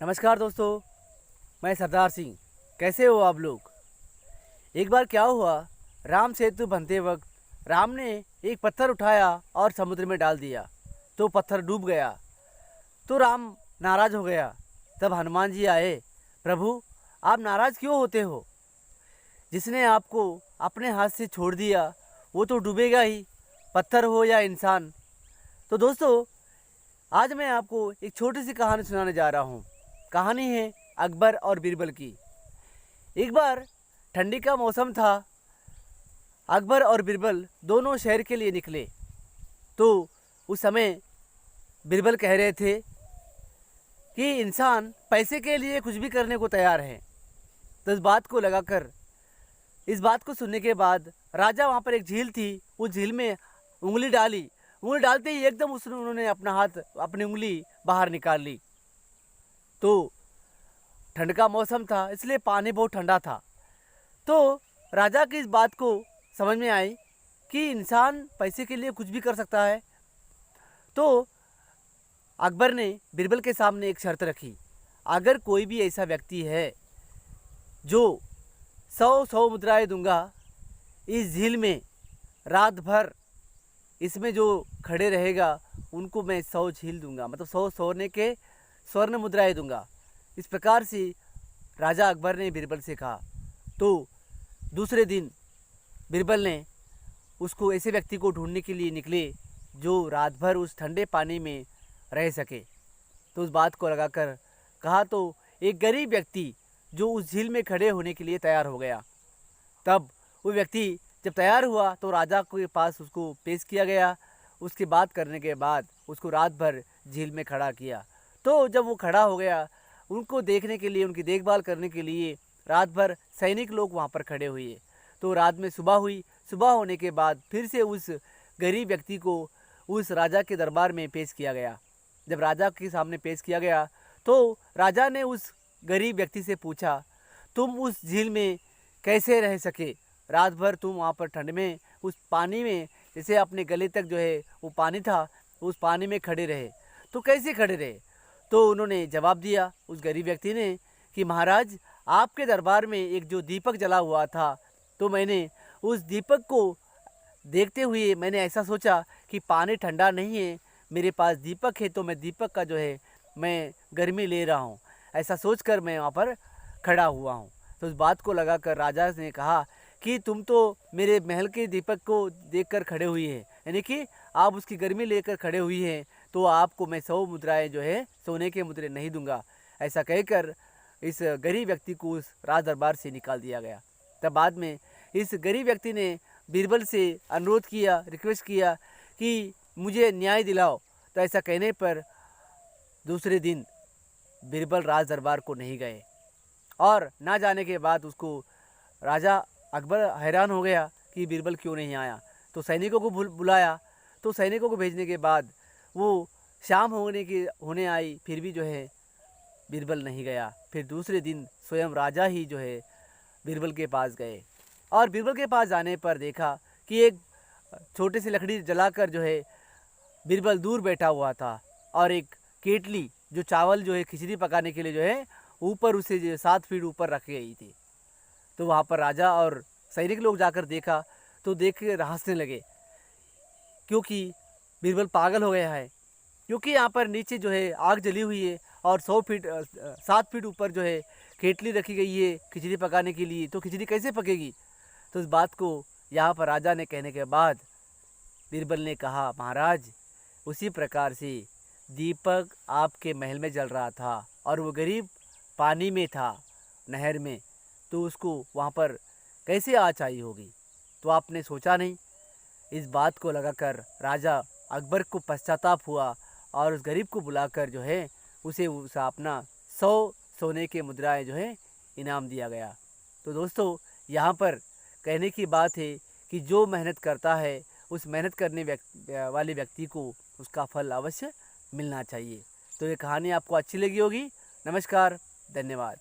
नमस्कार दोस्तों, मैं सरदार सिंह। कैसे हो आप लोग? एक बार क्या हुआ, राम सेतु बनते वक्त राम ने एक पत्थर उठाया और समुद्र में डाल दिया, तो पत्थर डूब गया। तो राम नाराज हो गया। तब हनुमान जी आए। प्रभु, आप नाराज क्यों होते हो? जिसने आपको अपने हाथ से छोड़ दिया वो तो डूबेगा ही, पत्थर हो या इंसान। तो दोस्तों, आज मैं आपको एक छोटी सी कहानी सुनाने जा रहा हूँ। कहानी है अकबर और बीरबल की। एक बार ठंडी का मौसम था। अकबर और बीरबल दोनों शहर के लिए निकले। तो उस समय बीरबल कह रहे थे कि इंसान पैसे के लिए कुछ भी करने को तैयार है। तो इस बात को सुनने के बाद राजा, वहाँ पर एक झील थी, उस झील में उंगली डाली। उंगली डालते ही एकदम उन्होंने अपना हाथ, अपनी उंगली बाहर निकाल ली। तो ठंड का मौसम था, इसलिए पानी बहुत ठंडा था। तो राजा की इस बात को समझ में आई कि इंसान पैसे के लिए कुछ भी कर सकता है। तो अकबर ने बीरबल के सामने एक शर्त रखी। अगर कोई भी ऐसा व्यक्ति है जो 100 मुद्राएं दूंगा, इस झील में रात भर इसमें जो खड़े रहेगा उनको मैं 100 झील दूंगा, मतलब 100 सोने के स्वर्ण मुद्राएं दूंगा। इस प्रकार से राजा अकबर ने बीरबल से कहा। तो दूसरे दिन बीरबल ने उसको ऐसे व्यक्ति को ढूंढने के लिए निकले जो रात भर उस ठंडे पानी में रह सके। तो उस बात को लगाकर कहा तो एक गरीब व्यक्ति जो उस झील में खड़े होने के लिए तैयार हो गया। तब वो व्यक्ति जब तैयार हुआ तो राजा के पास उसको पेश किया गया। उसकी बात करने के बाद उसको रात भर झील में खड़ा किया। तो जब वो खड़ा हो गया, उनको देखने के लिए, उनकी देखभाल करने के लिए रात भर सैनिक लोग वहाँ पर खड़े हुए। तो रात में सुबह हुई। सुबह होने के बाद फिर से उस गरीब व्यक्ति को उस राजा के दरबार में पेश किया गया। जब राजा के सामने पेश किया गया तो राजा ने उस गरीब व्यक्ति से पूछा, तुम उस झील में कैसे रह सके? रात भर तुम वहाँ पर ठंड में उस पानी में, जैसे अपने गले तक जो है वो पानी था, उस पानी में खड़े रहे, तो कैसे खड़े रहे? तो उन्होंने जवाब दिया, उस गरीब व्यक्ति ने, कि महाराज, आपके दरबार में एक जो दीपक जला हुआ था, तो मैंने उस दीपक को देखते हुए मैंने ऐसा सोचा कि पानी ठंडा नहीं है, मेरे पास दीपक है, तो मैं दीपक का जो है मैं गर्मी ले रहा हूँ, ऐसा सोचकर मैं वहाँ पर खड़ा हुआ हूँ। तो उस बात को लगाकर राजा ने कहा कि तुम तो मेरे महल के दीपक को देखकर खड़े हुई हैं, यानी कि आप उसकी गर्मी लेकर खड़े हुई हैं, तो आपको मैं 100 मुद्राएं जो है सोने के मुद्रे नहीं दूंगा। ऐसा कहकर इस गरीब व्यक्ति को उस राज दरबार से निकाल दिया गया। तब बाद में इस गरीब व्यक्ति ने बीरबल से अनुरोध किया, रिक्वेस्ट किया कि मुझे न्याय दिलाओ। तो ऐसा कहने पर दूसरे दिन बीरबल राज दरबार को नहीं गए, और ना जाने के बाद उसको राजा अकबर हैरान हो गया कि बीरबल क्यों नहीं आया। तो सैनिकों को बुलाया। तो सैनिकों को भेजने के बाद वो शाम होने आई, फिर भी जो है बीरबल नहीं गया। फिर दूसरे दिन स्वयं राजा ही जो है बीरबल के पास गए, और बीरबल के पास जाने पर देखा कि एक छोटी सी लकड़ी जलाकर जो है बीरबल दूर बैठा हुआ था, और एक केतली जो चावल जो है खिचड़ी पकाने के लिए जो है ऊपर उसे जो 7 फीट ऊपर रखी गई थी। तो वहाँ पर राजा और सैनिक लोग जाकर देखा तो देख के हंसने लगे, क्योंकि बीरबल पागल हो गया है। क्योंकि यहाँ पर नीचे जो है आग जली हुई है, और 7 फीट ऊपर जो है केतली रखी गई है खिचड़ी पकाने के लिए, तो खिचड़ी कैसे पकेगी? तो इस बात को यहाँ पर राजा ने कहने के बाद बीरबल ने कहा, महाराज, उसी प्रकार से दीपक आपके महल में जल रहा था और वो गरीब पानी में था, नहर में, तो उसको वहाँ पर कैसे आँच आई होगी? तो आपने सोचा नहीं? इस बात को लगाकर राजा अकबर को पश्चाताप हुआ, और उस गरीब को बुलाकर जो है उसे अपना 100 सोने के मुद्राएं जो है इनाम दिया गया। तो दोस्तों, यहाँ पर कहने की बात है कि जो मेहनत करता है, उस मेहनत करने वाले व्यक्ति को उसका फल अवश्य मिलना चाहिए। तो ये कहानी आपको अच्छी लगी होगी। नमस्कार, धन्यवाद।